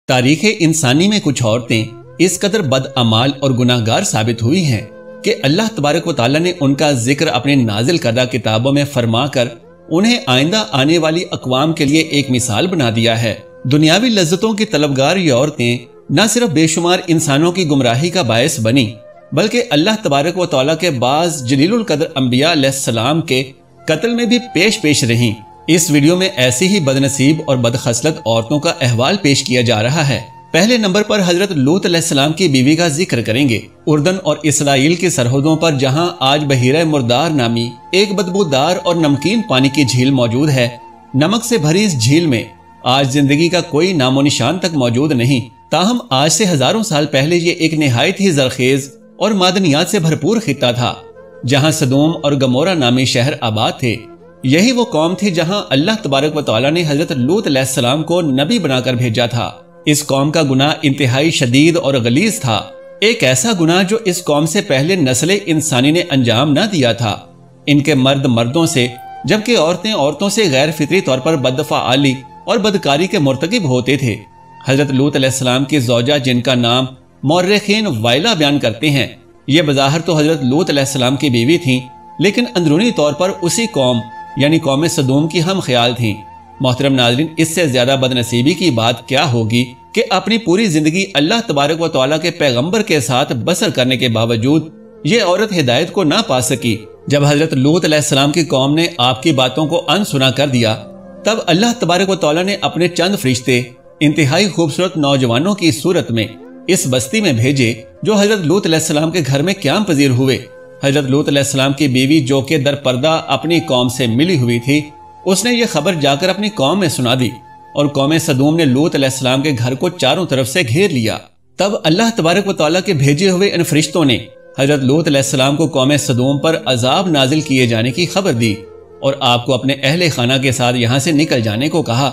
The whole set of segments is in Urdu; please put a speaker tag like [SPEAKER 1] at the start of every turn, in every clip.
[SPEAKER 1] تاریخ انسانی میں کچھ عورتیں اس قدر بدعمال اور گناہگار ثابت ہوئی ہیں کہ اللہ تبارک و تعالیٰ نے ان کا ذکر اپنے نازل کردہ کتابوں میں فرما کر انہیں آئندہ آنے والی اقوام کے لیے ایک مثال بنا دیا ہے۔ دنیاوی لذتوں کی طلبگار یہ عورتیں نہ صرف بے شمار انسانوں کی گمراہی کا باعث بنی بلکہ اللہ تبارک و تعالیٰ کے بعض جلیل القدر انبیاء علیہ السلام کے قتل میں بھی پیش رہیں۔ اس ویڈیو میں ایسی ہی بدنصیب اور بدخصلت عورتوں کا احوال پیش کیا جا رہا ہے۔ پہلے نمبر پر حضرت لوط علیہ السلام کی بیوی کا ذکر کریں گے۔ اردن اور اسرائیل کی سرحدوں پر جہاں آج بحیرہ مردار نامی ایک بدبودار اور نمکین پانی کی جھیل موجود ہے، نمک سے بھری اس جھیل میں آج زندگی کا کوئی نام و نشان تک موجود نہیں، تاہم آج سے ہزاروں سال پہلے یہ ایک نہایت ہی زرخیز اور معدنیات سے بھرپور خطہ تھا، جہاں سدوم اور گمورہ نامی شہر آباد تھے۔ یہی وہ قوم تھی جہاں اللہ تبارک و تعالیٰ نے حضرت لوط علیہ السلام کو نبی بنا کر بھیجا تھا۔ اس قوم کا گناہ انتہائی شدید اور غلیظ تھا، ایک ایسا گناہ جو اس قوم سے پہلے نسل انسانی نے انجام نہ دیا تھا۔ ان کے مرد مردوں سے جبکہ عورتیں عورتوں سے غیر فطری طور پر بدفعالی اور بدکاری کے مرتکب ہوتے تھے۔ حضرت لوط علیہ السلام کی زوجہ جن کا نام مورخین وائلہ بیان کرتے ہیں، یہ بظاہر تو حضرت لوط علیہ السلام کی بیوی تھیں، لیکن اندرونی طور پر اسی قوم یعنی قوم سدوم کی ہم خیال تھیں۔ محترم ناظرین، اس سے زیادہ بدنصیبی کی بات کیا ہوگی کہ اپنی پوری زندگی اللہ تبارک و تعالیٰ کے پیغمبر کے ساتھ بسر کرنے کے باوجود یہ عورت ہدایت کو نہ پا سکی۔ جب حضرت لوط علیہ السلام کی قوم نے آپ کی باتوں کو انسنا کر دیا، تب اللہ تبارک و تعالیٰ نے اپنے چند فرشتے انتہائی خوبصورت نوجوانوں کی صورت میں اس بستی میں بھیجے جو حضرت لوط علیہ السلام کے گھر میں قیام پذیر ہوئے۔ حضرت لوط علیہ السلام کی بیوی جو کہ در پردہ اپنی قوم سے ملی ہوئی تھی، اس نے یہ خبر جا کر اپنی قوم میں سنا دی اور قوم سدوم نے لوط علیہ السلام کے گھر کو چاروں طرف سے گھیر لیا۔ تب اللہ تبارک و تعالیٰ کے بھیجے ہوئے ان فرشتوں نے حضرت لوط علیہ السلام کو قوم سدوم پر عذاب نازل کیے جانے کی خبر دی اور آپ کو اپنے اہل خانہ کے ساتھ یہاں سے نکل جانے کو کہا۔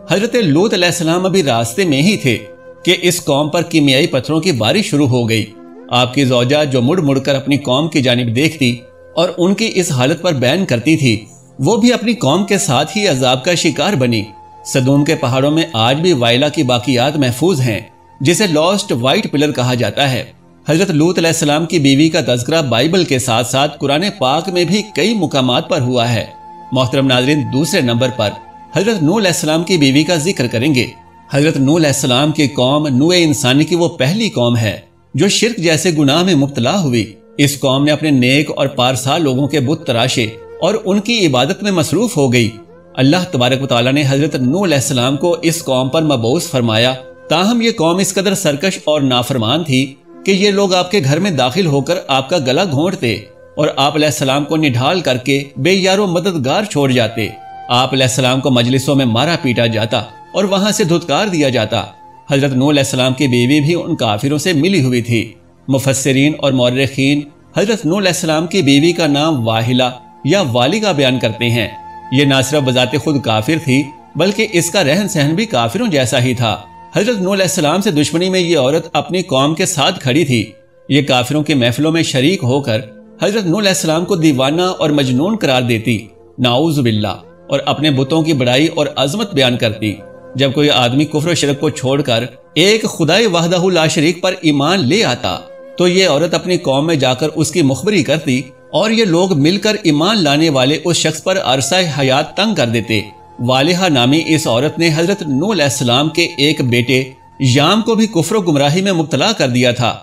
[SPEAKER 1] حضرت لوط علیہ السلام ابھی راستے میں ہی تھے کہ اس قوم پر کیمیائی پتھروں کی بارش شروع ہو گئی۔ آپ کی زوجہ جو مڑ مڑ کر اپنی قوم کی جانب دیکھتی اور ان کی اس حالت پر بیان کرتی تھی، وہ بھی اپنی قوم کے ساتھ ہی عذاب کا شکار بنی۔ سدوم کے پہاڑوں میں آج بھی وائلہ کی باقیات محفوظ ہیں، جسے لاسٹ وائٹ پلر کہا جاتا ہے۔ حضرت لوط علیہ السلام کی بیوی کا تذکرہ بائبل کے ساتھ ساتھ قرآن پاک میں بھی کئی مقامات پر ہوا ہے۔ محترم ناظرین، دوسرے نمبر پر حضرت نوح علیہ السلام کی بیوی کا ذکر کریں گے۔ حضرت نوح علیہ السلام کی قوم نوح انسانی کی وہ پہلی قوم ہے جو شرک جیسے گناہ میں مبتلا ہوئی۔ اس قوم نے اپنے نیک اور پارسا لوگوں کے بت تراشے اور ان کی عبادت میں مصروف ہو گئی۔ اللہ تبارک و تعالیٰ نے حضرت نوح علیہ السلام کو اس قوم پر مبعوث فرمایا، تاہم یہ قوم اس قدر سرکش اور نافرمان تھی کہ یہ لوگ آپ کے گھر میں داخل ہو کر آپ کا گلا گھونٹتے اور آپ علیہ السلام کو نڈھال کر کے بے یار و مددگار چھوڑ جاتے۔ آپ علیہ السلام کو مجلسوں میں مارا پیٹا جاتا اور وہاں سے دھتکار دیا جاتا۔ حضرت نوح علیہ السلام کی بیوی بھی ان کافروں سے ملی ہوئی تھی۔ مفسرین اور مورخین حضرت نوح علیہ السلام کی بیوی کا نام واہلہ یا والگہ بیان کرتے ہیں۔ یہ نہ صرف بذات خود کافر تھی بلکہ اس کا رہن سہن بھی کافروں جیسا ہی تھا۔ حضرت نوح علیہ السلام سے دشمنی میں یہ عورت اپنی قوم کے ساتھ کھڑی تھی۔ یہ کافروں کی محفلوں میں شریک ہو کر حضرت نوح علیہ السلام کو دیوانہ اور مجنون قرار دیتی، نعوذ باللہ، اور اپنے بتوں کی بڑائی اور عظمت بیان کرتی۔ جب کوئی آدمی کفر و شرک کو چھوڑ کر ایک خدائے وحدہ لا شریک پر ایمان لے آتا تو یہ عورت اپنی قوم میں جا کر اس کی مخبری کرتی اور یہ لوگ مل کر ایمان لانے والے اس شخص پر عرصہ حیات تنگ کر دیتے۔ والہہ نامی اس عورت نے حضرت نوح علیہ السلام کے ایک بیٹے یام کو بھی کفر و گمراہی میں مبتلا کر دیا تھا،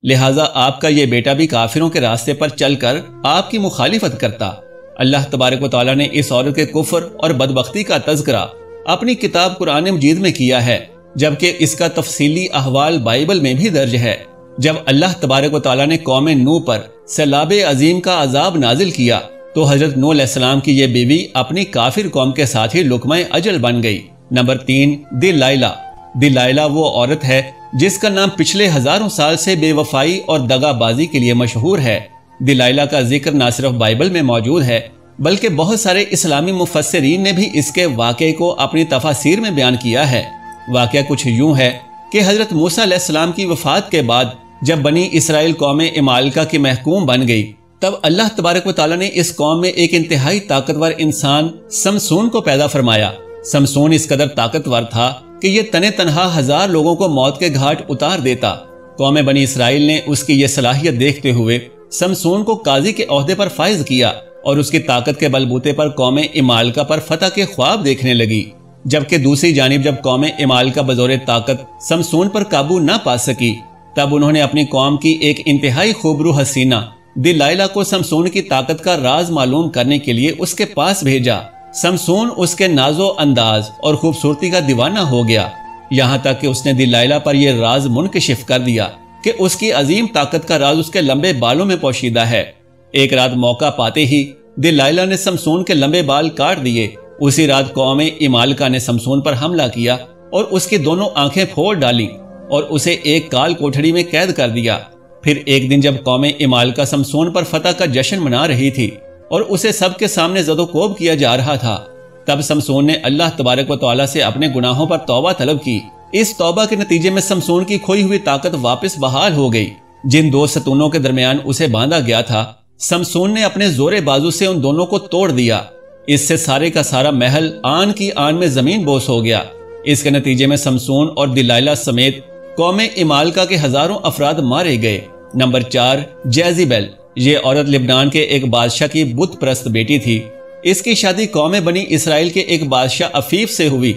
[SPEAKER 1] لہٰذا آپ کا یہ بیٹا بھی کافروں کے راستے پر چل کر آپ کی مخالفت کرتا۔ اللہ تبارک و تعالیٰ نے اس عورت کے کفر اور بدبختی کا تذکرہ اپنی کتاب قرآن مجید میں کیا ہے، جبکہ اس کا تفصیلی احوال بائبل میں بھی درج ہے۔ جب اللہ تبارک و تعالیٰ نے قوم نوح پر سیلاب عظیم کا عذاب نازل کیا تو حضرت نوح علیہ السلام کی یہ بیوی اپنی کافر قوم کے ساتھ ہی لقمہ اجل بن گئی۔ نمبر 3، دلائلہ وہ عورت ہے جس کا نام پچھلے ہزاروں سال سے بے وفائی اور دغا بازی کے لیے مشہور ہے۔ دلائلہ کا ذکر نہ صرف بائبل میں موجود ہے بلکہ بہت سارے اسلامی مفسرین نے بھی اس کے واقعے کو اپنی تفاسیر میں بیان کیا ہے۔ واقعہ کچھ یوں ہے کہ حضرت موسیٰ علیہ السلام کی وفات کے بعد جب بنی اسرائیل قوم عمالقہ کی محکوم بن گئی، تب اللہ تبارک و تعالیٰ نے اس قوم میں ایک انتہائی طاقتور انسان سمسون کو پیدا فرمایا۔ سمسون اس قدر طاقتور تھا کہ یہ تنے تنہا 1000 لوگوں کو موت کے گھاٹ اتار دیتا۔ قوم بنی اسرائیل نے اس کی یہ صلاحیت دیکھتے ہوئے سمسون کو قاضی کے عہدے پر فائز کیا اور اس کی طاقت کے بلبوتے پر قوم عمالقہ پر فتح کے خواب دیکھنے لگی، جبکہ دوسری جانب جب قوم عمالقہ بزور طاقت سمسون پر قابو نہ پا سکی، تب انہوں نے اپنی قوم کی ایک انتہائی خوبرو حسینہ دلائلہ کو سمسون کی طاقت کا راز معلوم کرنے کے لیے اس کے پاس بھیجا۔ سمسون اس کے ناز و انداز اور خوبصورتی کا دیوانہ ہو گیا، یہاں تک کہ اس نے دلائلہ پر یہ راز منکشف کر دیا کہ اس کی عظیم طاقت کا راز اس کے لمبے بالوں میں پوشیدہ ہے۔ ایک رات موقع پاتے ہی دلائلہ نے سمسون کے لمبے بال کاٹ دیے۔ اسی رات قوم عمالقہ نے سمسون پر حملہ کیا اور اس کی دونوں آنکھیں پھوڑ ڈالیں اور اسے ایک کال کوٹھڑی میں قید کر دیا۔ پھر ایک دن جب قوم عمالقہ سمسون پر فتح کا جشن منا رہی تھی اور اسے سب کے سامنے زد و کوب کیا جا رہا تھا، تب سمسون نے اللہ تبارک و تعالیٰ سے اپنے گناہوں پر توبہ طلب کی۔ اس توبہ کے نتیجے میں سمسون کی کھوئی ہوئی طاقت واپس بحال ہو گئی۔ جن دو ستونوں کے درمیان اسے باندھا گیا تھا، سمسون نے اپنے زورے بازو سے ان دونوں کو توڑ دیا۔ اس سے سارے کا سارا محل آن کی آن میں زمین بوس ہو گیا۔ اس کے نتیجے میں سمسون اور دلائلہ سمیت قوم عمالقہ کے ہزاروں افراد مارے گئے۔ نمبر 4، جیزیبل۔ یہ عورت لبنان کے ایک بادشاہ کی بت پرست بیٹی تھی۔ اس کی شادی قوم بنی اسرائیل کے ایک بادشاہ عفیف سے ہوئی۔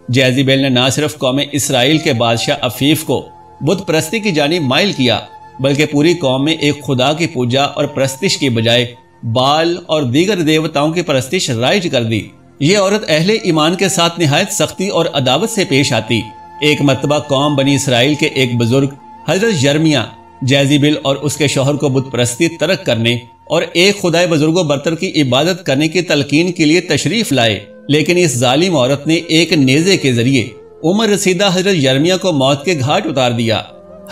[SPEAKER 1] جیزیبل نے نہ صرف قوم اسرائیل کے بادشاہ عفیف کو بت پرستی کی جانب مائل کیا، بلکہ پوری قوم میں ایک خدا کی پوجا اور پرستش کی بجائے بال اور دیگر دیوتاؤں کی پرستش رائج کر دی۔ یہ عورت اہل ایمان کے ساتھ نہایت سختی اور عداوت سے پیش آتی۔ ایک مرتبہ قوم بنی اسرائیل کے ایک بزرگ حضرت یرمیہ جیزیبل اور اس کے شوہر کو بت پرستی ترک کرنے اور ایک خدائے بزرگ و برتر کی عبادت کرنے کی تلقین کے لیے تشریف لائے، لیکن اس ظالم عورت نے ایک نیزے کے ذریعے عمر رسیدہ حضرت یرمیہ کو موت کے گھاٹ اتار دیا۔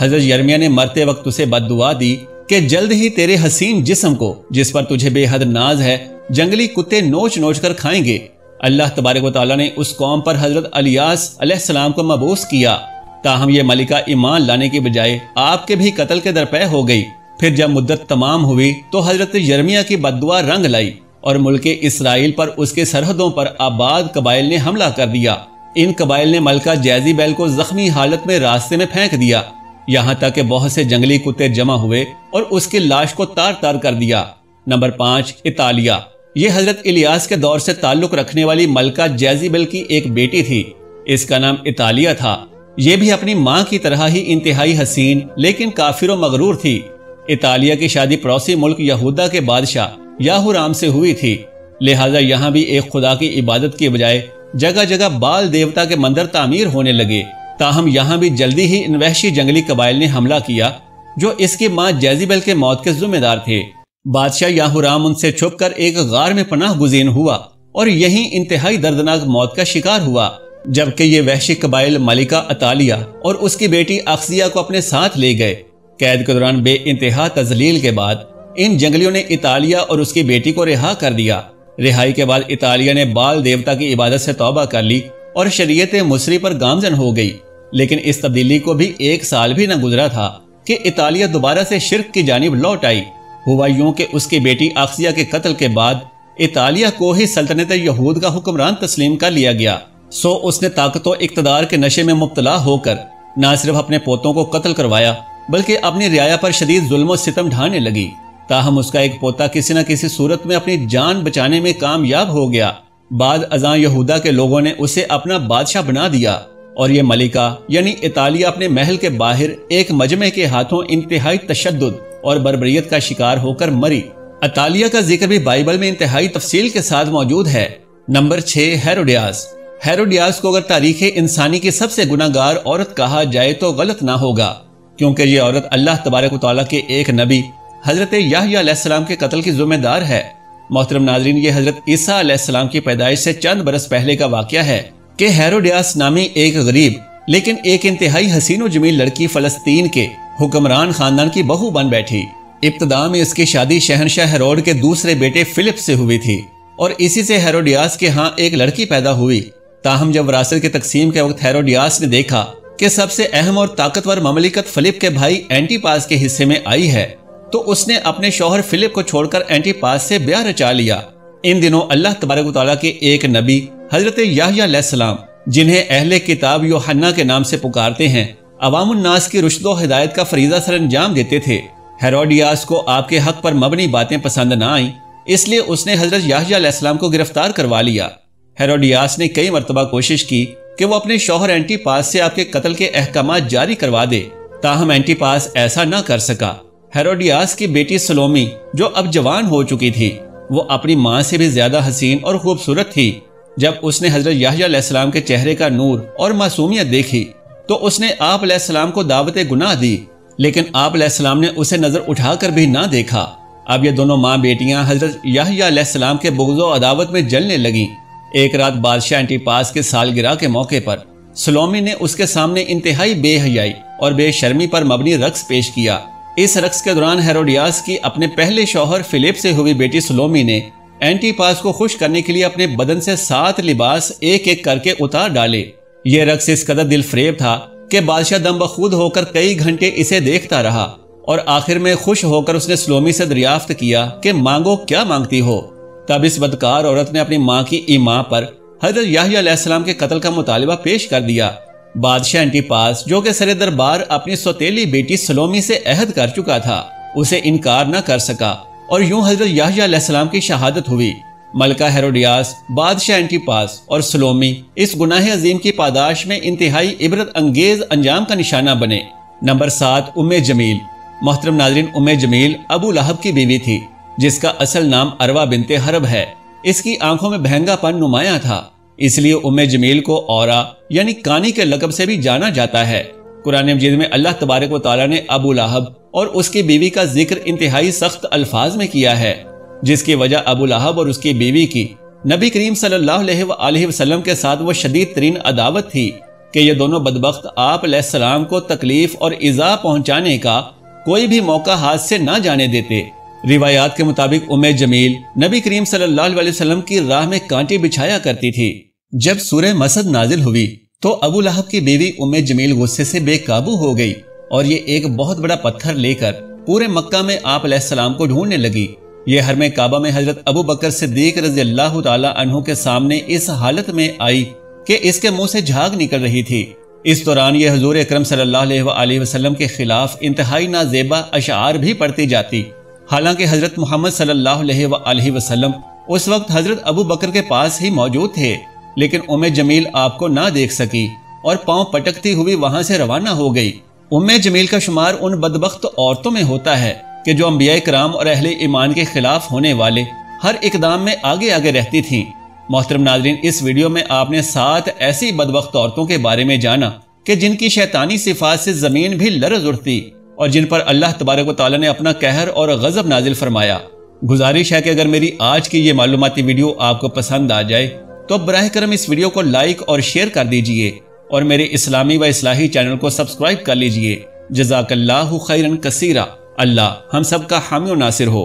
[SPEAKER 1] حضرت یرمیہ نے مرتے وقت اسے بد دعا دی کہ جلد ہی تیرے حسین جسم کو، جس پر تجھے بے حد ناز ہے، جنگلی کتے نوچ نوچ کر کھائیں گے۔ اللہ تبارک و تعالیٰ نے اس قوم پر حضرت الیاس علیہ السلام کو مبعوث کیا، تاہم یہ ملکہ ایمان لانے کی بجائے آپ کے بھی قتل کے درپے ہو گئی۔ پھر جب مدت تمام ہوئی تو حضرت یرمیہ کی بد دعا رنگ لائی اور ملک اسرائیل پر اس کے سرحدوں پر آباد قبائل نے حملہ کر دیا۔ ان قبائل نے ملکہ جیزیبل کو زخمی حالت میں راستے میں پھینک دیا، یہاں تک کہ بہت سے جنگلی کتے جمع ہوئے اور اس کی لاش کو تار تار کر دیا۔ نمبر 5، اطالیہ۔ یہ حضرت الیاس کے دور سے تعلق رکھنے والی ملکہ جیزیبل کی ایک بیٹی تھی۔ اس کا نام اطالیہ تھا۔ یہ بھی اپنی ماں کی طرح ہی انتہائی حسین لیکن کافر و مغرور تھی۔ اطالیہ کی شادی پڑوسی ملک یہودا کے بادشاہ یاہورام سے ہوئی تھی، لہٰذا یہاں بھی ایک خدا کی عبادت کی بجائے جگہ جگہ بال دیوتا کے مندر تعمیر ہونے لگے۔ تاہم یہاں بھی جلدی ہی ان وحشی جنگلی قبائل نے حملہ کیا جو اس کی ماں جیزیبل کے موت کے ذمہ دار تھے۔ بادشاہ یاہورام ان سے چھپ کر ایک غار میں پناہ گزین ہوا اور یہیں انتہائی دردناک موت کا شکار ہوا، جبکہ یہ وحشی قبائل ملکہ اطالیہ اور اس کی بیٹی اخزیہ کو اپنے ساتھ لے گئے۔ قید کے دوران بے انتہا تذلیل کے بعد ان جنگلیوں نے اطالیہ اور اس کی بیٹی کو رہا کر دیا۔ رہائی کے بعد اطالیہ نے بال دیوتا کی عبادت سے توبہ کر لی اور شریعت مصری پر گامزن ہو گئی، لیکن اس تبدیلی کو بھی 1 سال بھی نہ گزرا تھا کہ اطالیہ دوبارہ سے شرک کی جانب لوٹ آئی۔ ہوا یوں کہ اس کی بیٹی اخزیہ کے قتل کے بعد اطالیہ کو ہی سلطنت یہود کا حکمران تسلیم کر لیا گیا۔ سو اس نے طاقت و اقتدار کے نشے میں مبتلا ہو کر نہ صرف اپنے پوتوں کو قتل کروایا بلکہ اپنی رعایا پر شدید ظلم و ستم ڈھانے لگی۔ تاہم اس کا ایک پوتا کسی نہ کسی صورت میں اپنی جان بچانے میں کامیاب ہو گیا۔ بعد ازاں یہودا کے لوگوں نے اسے اپنا بادشاہ بنا دیا اور یہ ملکہ یعنی اطالیہ اپنے محل کے باہر ایک مجمع کے ہاتھوں انتہائی تشدد اور بربریت کا شکار ہو کر مری۔ اطالیہ کا ذکر بھی بائبل میں انتہائی تفصیل کے ساتھ موجود ہے۔ Number 6، Herodias. ہیروڈیاس کو اگر تاریخ انسانی کی سب سے گناہگار عورت کہا جائے تو غلط نہ ہوگا، کیونکہ یہ عورت اللہ تبارک و تعالیٰ کے ایک نبی حضرت یحییٰ علیہ السلام کے قتل کی ذمہ دار ہے۔ محترم ناظرین، یہ حضرت عیسیٰ علیہ السلام کی پیدائش سے چند برس پہلے کا واقعہ ہے کہ ہیروڈیاس نامی ایک غریب لیکن ایک انتہائی حسین و جمیل لڑکی فلسطین کے حکمران خاندان کی بہو بن بیٹھی۔ ابتدا میں اس کی شادی شہنشاہ ہیروڈ کے دوسرے بیٹے فلپ سے ہوئی تھی اور اسی سے ہیروڈیاس کے ہاں ایک لڑکی پیدا ہوئی۔ تاہم جب وراثت کی تقسیم کے وقت ہیروڈیاس نے دیکھا کہ سب سے اہم اور طاقتور مملکت فلپ کے بھائی اینٹی پاس کے حصے میں آئی ہے، تو اس نے اپنے شوہر فلپ کو چھوڑ کر اینٹی پاس سے بیاہ رچا لیا۔ ان دنوں اللہ تبارک و تعالیٰ کے ایک نبی حضرت یحییٰ علیہ السلام جنہیں اہل کتاب یوحنا کے نام سے پکارتے ہیں، عوام الناس کی رشد و ہدایت کا فریضہ سر انجام دیتے تھے۔ ہیروڈیاس کو آپ کے حق پر مبنی باتیں پسند نہ آئیں، اس لیے اس نے حضرت یحییٰ علیہ السلام کو گرفتار کروا لیا۔ ہیروڈیاس نے کئی مرتبہ کوشش کی کہ وہ اپنے شوہر اینٹی پاس سے آپ کے قتل کے احکامات جاری کروا دے، تاہم اینٹی پاس ایسا نہ کر سکا۔ ہیروڈیاس کی بیٹی سلومی جو اب جوان ہو چکی تھی، وہ اپنی ماں سے بھی زیادہ حسین اور خوبصورت تھی۔ جب اس نے حضرت یحییٰ علیہ السلام کے چہرے کا نور اور معصومیت دیکھی تو اس نے آپ علیہ السلام کو دعوت گناہ دی، لیکن آپ علیہ السلام نے اسے نظر اٹھا کر بھی نہ دیکھا۔ اب یہ دونوں ماں بیٹیاں حضرت یحییٰ علیہ السلام کے بغض و عداوت میں جلنے لگیں۔ ایک رات بادشاہ اینٹی پاس کے سالگرہ کے موقع پر سلومی نے اس کے سامنے انتہائی بے حیائی اور بے شرمی پر مبنی رقص پیش کیا۔ اس رقص کے دوران ہیروڈیاس کی اپنے پہلے شوہر فلپ سے ہوئی بیٹی سلومی نے اینٹی پاس کو خوش کرنے کے لیے اپنے بدن سے 7 لباس ایک ایک کر کے اتار ڈالے۔ یہ رقص اس قدر دل فریب تھا کہ بادشاہ دم بخود ہو کر کئی گھنٹے اسے دیکھتا رہا، اور آخر میں خوش ہو کر اس نے سلومی سے دریافت کیا کہ مانگو کیا مانگتی ہو۔ تب اس بدکار عورت نے اپنی ماں کی ایما پر حضرت یحییٰ علیہ السلام کے قتل کا مطالبہ پیش کر دیا۔ بادشاہ اینٹی پاس جو کہ سر دربار اپنی سوتیلی بیٹی سلومی سے عہد کر چکا تھا، اسے انکار نہ کر سکا، اور یوں حضرت یحییٰ علیہ السلام کی شہادت ہوئی۔ ملکہ ہیروڈیاس، بادشاہ اینٹی پاس اور سلومی اس گناہ عظیم کی پاداش میں انتہائی عبرت انگیز انجام کا نشانہ بنے۔ نمبر 7، ام جمیل۔ محترم ناظرین، ام جمیل ابو لہب کی بیوی تھی، جس کا اصل نام عروہ بنت حرب ہے۔ اس کی آنکھوں میں بہنگا پن نمایاں تھا، اس لیے ام جمیل کو اورا یعنی کانی کے لقب سے بھی جانا جاتا ہے۔ قرآن مجید میں اللہ تبارک و تعالیٰ نے ابو لہب اور اس کی بیوی کا ذکر انتہائی سخت الفاظ میں کیا ہے، جس کی وجہ ابو لہب اور اس کی بیوی کی نبی کریم صلی اللہ علیہ وآلہ وسلم کے ساتھ وہ شدید ترین عداوت تھی کہ یہ دونوں بدبخت آپ علیہ السلام کو تکلیف اور ایذا پہنچانے کا کوئی بھی موقع ہاتھ سے نہ جانے دیتے۔ روایات کے مطابق ام جمیل نبی کریم صلی اللہ علیہ وسلم کی راہ میں کانٹے بچھایا کرتی تھی۔ جب سورہ مسد نازل ہوئی تو ابو لہب کی بیوی ام جمیل غصے سے بے قابو ہو گئی، اور یہ ایک بہت بڑا پتھر لے کر پورے مکہ میں آپ علیہ السلام کو ڈھونڈنے لگی۔ یہ حرم کعبہ میں حضرت ابو بکر صدیق رضی اللہ تعالی عنہ کے سامنے اس حالت میں آئی کہ اس کے منہ سے جھاگ نکل رہی تھی۔ اس دوران یہ حضور اکرم صلی اللہ علیہ وآلہ وسلم کے خلاف انتہائی نازیبا اشعار بھی پڑھتی جاتی، حالانکہ حضرت محمد صلی اللہ علیہ وآلہ وسلم اس وقت حضرت ابو بکر کے پاس ہی موجود تھے، لیکن ام جمیل آپ کو نہ دیکھ سکی اور پاؤں پٹکتی ہوئی وہاں سے روانہ ہو گئی۔ ام جمیل کا شمار ان بدبخت عورتوں میں ہوتا ہے کہ جو انبیاء کرام اور اہل ایمان کے خلاف ہونے والے ہر اقدام میں آگے آگے رہتی تھیں۔ محترم ناظرین، اس ویڈیو میں آپ نے 7 ایسی بدبخت عورتوں کے بارے میں جانا کہ جن کی شیطانی صفات سے زمین بھی لرز اٹھتی اور جن پر اللہ تبارک و تعالیٰ نے اپنا قہر اور غضب نازل فرمایا۔ گزارش ہے کہ اگر میری آج کی یہ معلوماتی ویڈیو آپ کو پسند آ جائے تو براہ کرم اس ویڈیو کو لائک اور شیئر کر دیجئے، اور میرے اسلامی و اصلاحی چینل کو سبسکرائب کر لیجئے۔ جزاک اللہ خیرن کثیرہ۔ اللہ ہم سب کا حامی و ناصر ہو۔